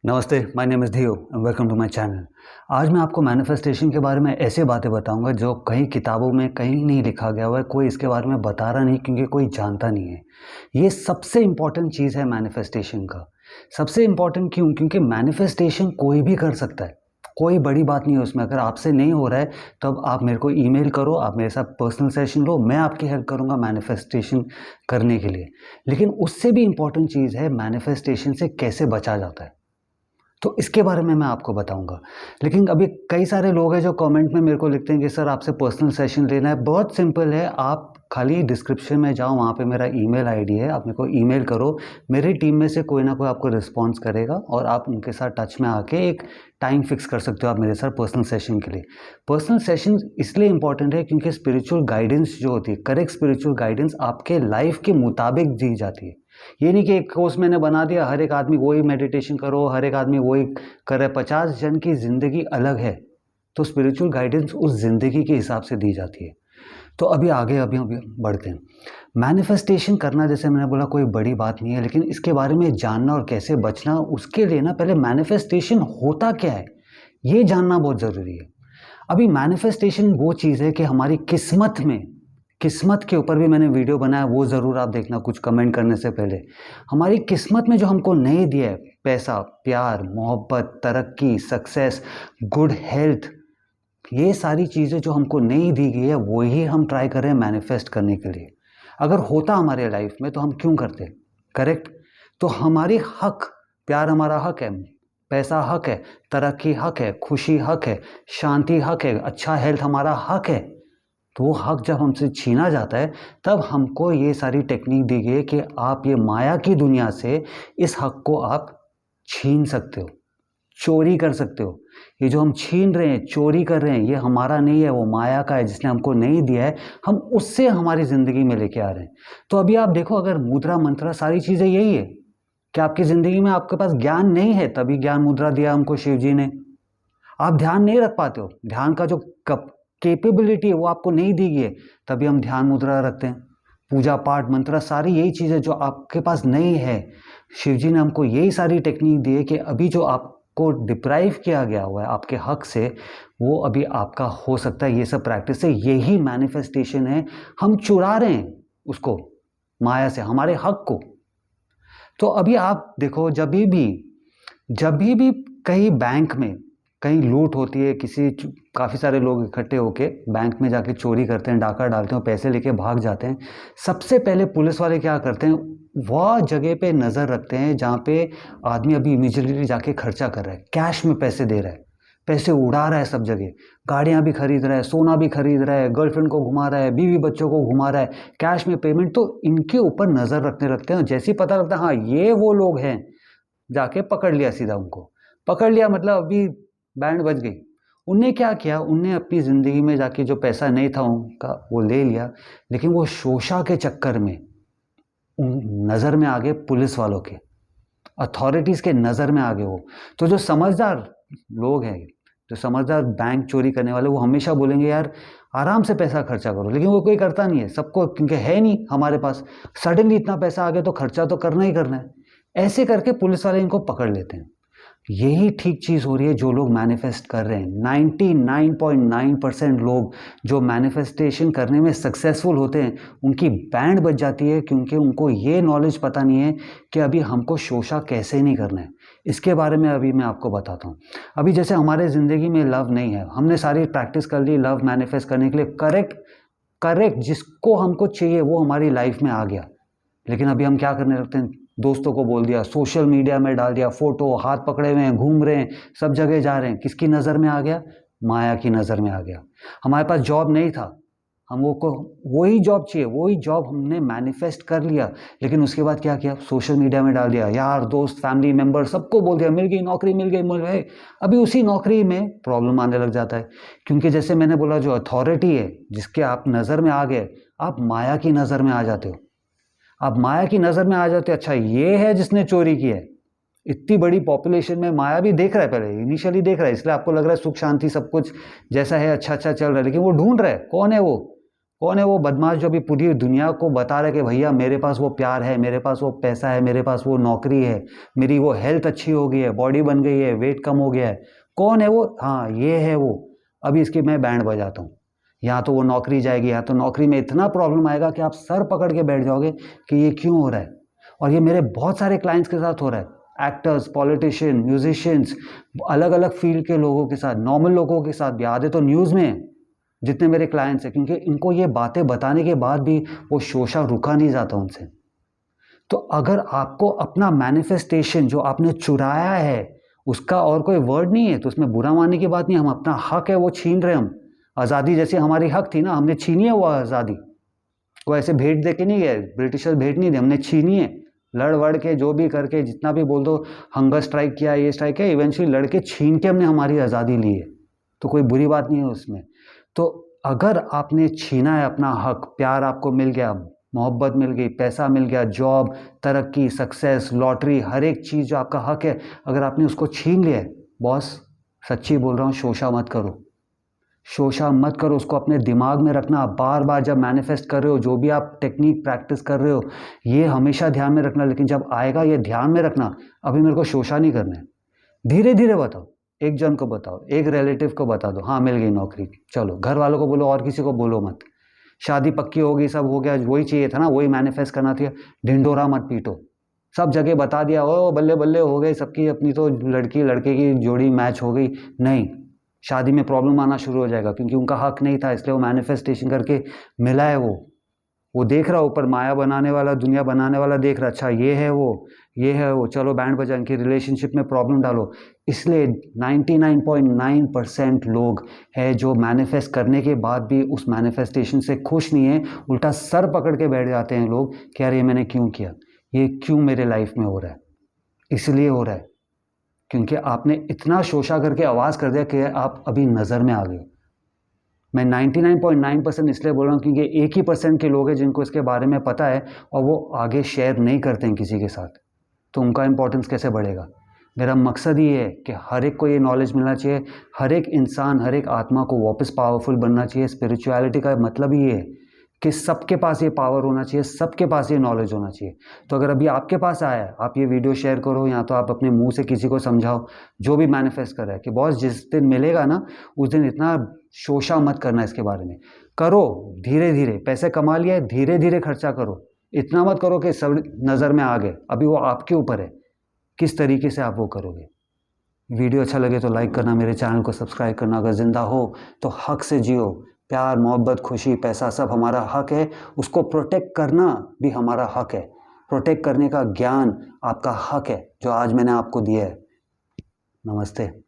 नमस्ते, my name is Dhiyo and welcome to my channel. आज मैं आपको मैनिफेस्टेशन के बारे में ऐसे बातें बताऊंगा जो कहीं किताबों में कहीं नहीं लिखा गया हुआ है, कोई इसके बारे में बता रहा नहीं क्योंकि कोई जानता नहीं है। ये सबसे इम्पॉर्टेंट चीज़ है मैनिफेस्टेशन का। सबसे इम्पॉर्टेंट क्यों? क्योंकि मैनिफेस्टेशन कोई भी कर सकता है, कोई बड़ी बात नहीं है उसमें। अगर आपसे नहीं हो रहा है तब आप मेरे को ईमेल करो, आप मेरे साथ पर्सनल सेशन लो, मैं आपकी हेल्प करूँगा मैनिफेस्टेशन करने के लिए। लेकिन उससे भी इम्पॉर्टेंट चीज़ है मैनिफेस्टेशन से कैसे बचा जाता है, तो इसके बारे में मैं आपको बताऊंगा। लेकिन अभी कई सारे लोग हैं जो कमेंट में मेरे को लिखते हैं कि सर आपसे पर्सनल सेशन लेना है। बहुत सिंपल है, आप खाली डिस्क्रिप्शन में जाओ, वहाँ पे मेरा ईमेल आईडी है, आप मेरे को ईमेल करो, मेरी टीम में से कोई ना कोई आपको रिस्पॉन्स करेगा और आप उनके साथ टच में आके एक टाइम फिक्स कर सकते हो आप मेरे साथ पर्सनल सेशन के लिए। पर्सनल सेशन इसलिए इंपॉर्टेंट है क्योंकि स्पिरिचुअल गाइडेंस जो होती है, करेक्ट स्पिरिचुअल गाइडेंस आपके लाइफ के मुताबिक दी जाती है। ये नहीं कि एक कोर्स मैंने बना दिया, हर एक आदमी वही मेडिटेशन करो, हर एक आदमी वही करे। 50 जन की ज़िंदगी अलग है, तो स्पिरिचुअल गाइडेंस उस ज़िंदगी के हिसाब से दी जाती है। तो अभी आगे अभी बढ़ते हैं। मैनिफेस्टेशन करना, जैसे मैंने बोला, कोई बड़ी बात नहीं है, लेकिन इसके बारे में जानना और कैसे बचना, उसके लिए ना पहले मैनिफेस्टेशन होता क्या है ये जानना बहुत ज़रूरी है। अभी मैनिफेस्टेशन वो चीज़ है कि हमारी किस्मत में, किस्मत के ऊपर भी मैंने वीडियो बनाया, वो ज़रूर आप देखना कुछ कमेंट करने से पहले। हमारी किस्मत में जो हमको नहीं दिया है, पैसा, प्यार, मोहब्बत, तरक्की, सक्सेस, गुड हेल्थ, ये सारी चीज़ें जो हमको नहीं दी गई है वही हम ट्राई कर रहे हैं मैनिफेस्ट करने के लिए। अगर होता हमारे लाइफ में तो हम क्यों करते? करेक्ट। तो हमारी हक, प्यार हमारा हक है, पैसा हक है, तरक्की हक है, खुशी हक है, शांति हक है, अच्छा हेल्थ हमारा हक है। तो वो हक जब हमसे छीना जाता है तब हमको ये सारी टेक्निक दी गई है कि आप ये माया की दुनिया से इस हक को आप छीन सकते हो, चोरी कर सकते हो। ये जो हम छीन रहे हैं, चोरी कर रहे हैं, ये हमारा नहीं है, वो माया का है जिसने हमको नहीं दिया है, हम उससे हमारी ज़िंदगी में लेके आ रहे हैं। तो अभी आप देखो, अगर मुद्रा मंत्र सारी चीज़ें यही है कि आपकी ज़िंदगी में आपके पास ज्ञान नहीं है, तभी ज्ञान मुद्रा दिया हमको शिव जी ने। आप ध्यान नहीं रख पाते हो, ध्यान का जो कैपेबिलिटी है वो आपको नहीं दी गई है, तभी हम ध्यान मुद्रा रखते हैं। पूजा पाठ मंत्र सारी यही चीज़ें जो आपके पास नहीं है, शिव जी ने हमको यही सारी टेक्निक दी है कि अभी जो आपको डिप्राइव किया गया हुआ है आपके हक से, वो अभी आपका हो सकता है। ये सब प्रैक्टिस से यही मैनिफेस्टेशन है, हम चुरा रहे हैं उसको माया से, हमारे हक को। तो अभी आप देखो, जब भी कहीं बैंक में कहीं लूट होती है, काफ़ी सारे लोग इकट्ठे होके बैंक में जाके चोरी करते हैं, डाका डालते हैं, पैसे लेके भाग जाते हैं। सबसे पहले पुलिस वाले क्या करते हैं, वह जगह पे नज़र रखते हैं जहाँ पे आदमी अभी इमीडिएटली जाके खर्चा कर रहा है, कैश में पैसे दे रहा है, पैसे उड़ा रहा है सब जगह, गाड़ियाँ भी खरीद रहा है, सोना भी खरीद रहा है, गर्लफ्रेंड को घुमा रहा है, बीवी बच्चों को घुमा रहा है, कैश में पेमेंट। तो इनके ऊपर नज़र रखते रखते हैं, जैसे ही पता लगता है हाँ ये वो लोग हैं, जाके पकड़ लिया, सीधा उनको पकड़ लिया, मतलब अभी बैंड बज गई। उनने क्या किया, उनने अपनी ज़िंदगी में जाके जो पैसा नहीं था उनका वो ले लिया, लेकिन वो शोषा के चक्कर में नज़र में आ गए पुलिस वालों के, अथॉरिटीज़ के नज़र में आ गए वो। तो जो समझदार लोग हैं, जो समझदार बैंक चोरी करने वाले, वो हमेशा बोलेंगे यार आराम से पैसा खर्चा करो, लेकिन वो कोई करता नहीं है, सबको क्योंकि है नहीं हमारे पास, सडनली इतना पैसा आ गया तो खर्चा तो करना ही करना है। ऐसे करके पुलिस वाले इनको पकड़ लेते हैं। यही ठीक चीज़ हो रही है जो लोग मैनिफेस्ट कर रहे हैं। 99.9% लोग जो मैनिफेस्टेशन करने में सक्सेसफुल होते हैं उनकी बैंड बज जाती है, क्योंकि उनको ये नॉलेज पता नहीं है कि अभी हमको शोषा कैसे नहीं करना है। इसके बारे में अभी मैं आपको बताता हूँ। अभी जैसे हमारे ज़िंदगी में लव नहीं है, हमने सारी प्रैक्टिस कर ली लव मैनिफेस्ट करने के लिए, करेक्ट जिसको हमको चाहिए वो हमारी लाइफ में आ गया, लेकिन अभी हम क्या करने लगते हैं, दोस्तों को बोल दिया, सोशल मीडिया में डाल दिया, फोटो, हाथ पकड़े हुए हैं, घूम रहे हैं, सब जगह जा रहे हैं। किसकी नज़र में आ गया? माया की नज़र में आ गया। हमारे पास जॉब नहीं था, हमको को वही जॉब चाहिए, वही जॉब हमने मैनिफेस्ट कर लिया, लेकिन उसके बाद क्या किया, सोशल मीडिया में डाल दिया, यार दोस्त फैमिली मेम्बर सबको बोल दिया मिल गई नौकरी, मिल गई। अभी उसी नौकरी में प्रॉब्लम आने लग जाता है, क्योंकि जैसे मैंने बोला जो अथॉरिटी है जिसके आप नज़र में आ गए, आप माया की नज़र में आ जाते हो। आप माया की नज़र में आ जाते, अच्छा ये है जिसने चोरी की है। इतनी बड़ी पॉपुलेशन में माया भी देख रहा है, पहले इनिशियली देख रहा है, इसलिए आपको लग रहा है सुख शांति सब कुछ जैसा है अच्छा अच्छा चल रहा है, लेकिन वो ढूंढ रहा है कौन है वो कौन है वो बदमाश जो अभी पूरी दुनिया को बता रहा है कि भैया मेरे पास वो प्यार है, मेरे पास वो पैसा है, मेरे पास वो नौकरी है, मेरी वो हेल्थ अच्छी हो गई है, बॉडी बन गई है, वेट कम हो गया है। कौन है वो? हाँ, ये है वो। अभी इसकी मैं बैंड बजाता हूँ। यहाँ तो वो नौकरी जाएगी, यहाँ तो नौकरी में इतना प्रॉब्लम आएगा कि आप सर पकड़ के बैठ जाओगे कि ये क्यों हो रहा है। और ये मेरे बहुत सारे क्लाइंट्स के साथ हो रहा है। एक्टर्स, पॉलिटिशियन, म्यूजिशियंस, अलग अलग फील्ड के लोगों के साथ, नॉर्मल लोगों के साथ भी। आधे तो न्यूज़ में है जितने मेरे क्लाइंट्स हैं, क्योंकि इनको ये बातें बताने के बाद भी वो शोषा रुका नहीं जाता उनसे। तो अगर आपको अपना मैनिफेस्टेशन जो आपने चुराया है उसका और कोई वर्ड नहीं है तो उसमें बुरा मानने की बात नहीं। हम अपना हक है वो छीन रहे हैं। हम आज़ादी जैसी हमारी हक थी ना, हमने छीनी है वो आज़ादी। वो ऐसे भेंट दे के नहीं गए, ब्रिटिशर्स भेंट नहीं दे, हमने छीनी है। लड़ वड़ के जो भी करके जितना भी बोल दो, हंगर स्ट्राइक किया, ये स्ट्राइक किया, इवेंचुअली लड़के छीन के हमने हमारी आज़ादी ली है। तो कोई बुरी बात नहीं है उसमें। तो अगर आपने छीना है अपना हक, प्यार आपको मिल गया, मोहब्बत मिल गई, पैसा मिल गया, जॉब, तरक्की, सक्सेस, लॉटरी, हर एक चीज़ जो आपका हक है, अगर आपने उसको छीन लिया है, बॉस सच्ची बोल रहा हूँ, शोषा मत करो। शोषा मत करो, उसको अपने दिमाग में रखना। बार बार जब मैनिफेस्ट कर रहे हो, जो भी आप टेक्निक प्रैक्टिस कर रहे हो, ये हमेशा ध्यान में रखना। लेकिन जब आएगा ये ध्यान में रखना, अभी मेरे को शोषा नहीं करना है। धीरे धीरे बताओ, एक जन को बताओ, एक रिलेटिव को बता दो, हाँ मिल गई नौकरी, चलो। घर वालों को बोलो और किसी को बोलो मत। शादी पक्की हो गई, सब हो गया, वही चाहिए था ना, वही मैनिफेस्ट करना था। ढिंढोरा मत पीटो। सब जगह बता दिया, ओ बल्ले बल्ले हो गई सबकी, अपनी तो लड़की लड़के की जोड़ी मैच हो गई। नहीं, शादी में प्रॉब्लम आना शुरू हो जाएगा, क्योंकि उनका हक नहीं था, इसलिए वो मैनिफेस्टेशन करके मिला है। वो देख रहा ऊपर, माया बनाने वाला, दुनिया बनाने वाला देख रहा, अच्छा ये है वो, ये है वो, चलो बैंड बजा, इनकी रिलेशनशिप में प्रॉब्लम डालो। इसलिए 99.9% लोग हैं जो मैनिफेस्ट करने के बाद भी उस मैनिफेस्टेशन से खुश नहीं है। उल्टा सर पकड़ के बैठ जाते हैं लोग कि यार ये मैंने क्यों किया, ये क्यों मेरे लाइफ में हो रहा है। इसलिए हो रहा है क्योंकि आपने इतना शोषा करके आवाज़ कर दिया कि आप अभी नज़र में आ गए। मैं 99.9% इसलिए बोल रहा हूँ क्योंकि 1% के लोग हैं जिनको इसके बारे में पता है और वो आगे शेयर नहीं करते हैं किसी के साथ। तो उनका इंपॉर्टेंस कैसे बढ़ेगा। मेरा मकसद ये है कि हर एक को ये नॉलेज मिलना चाहिए, हर एक इंसान, हर एक आत्मा को वापस पावरफुल बनना चाहिए। स्पिरिचुअलिटी का मतलब ही ये है कि सबके पास ये पावर होना चाहिए, सबके पास ये नॉलेज होना चाहिए। तो अगर अभी आपके पास आया है, आप ये वीडियो शेयर करो, या तो आप अपने मुंह से किसी को समझाओ जो भी मैनिफेस्ट कर रहा है कि बॉस जिस दिन मिलेगा ना, उस दिन इतना शोषा मत करना, इसके बारे में करो धीरे धीरे। पैसे कमा लिया, धीरे धीरे खर्चा करो। इतना मत करो कि सब नज़र में आ गए। अभी वो आपके ऊपर है किस तरीके से आप वो करोगे। वीडियो अच्छा लगे तो लाइक करना, मेरे चैनल को सब्सक्राइब करना। अगर ज़िंदा हो तो हक से जियो। प्यार, मोहब्बत, खुशी, पैसा सब हमारा हक है, उसको प्रोटेक्ट करना भी हमारा हक है। प्रोटेक्ट करने का ज्ञान आपका हक है जो आज मैंने आपको दिया है। नमस्ते।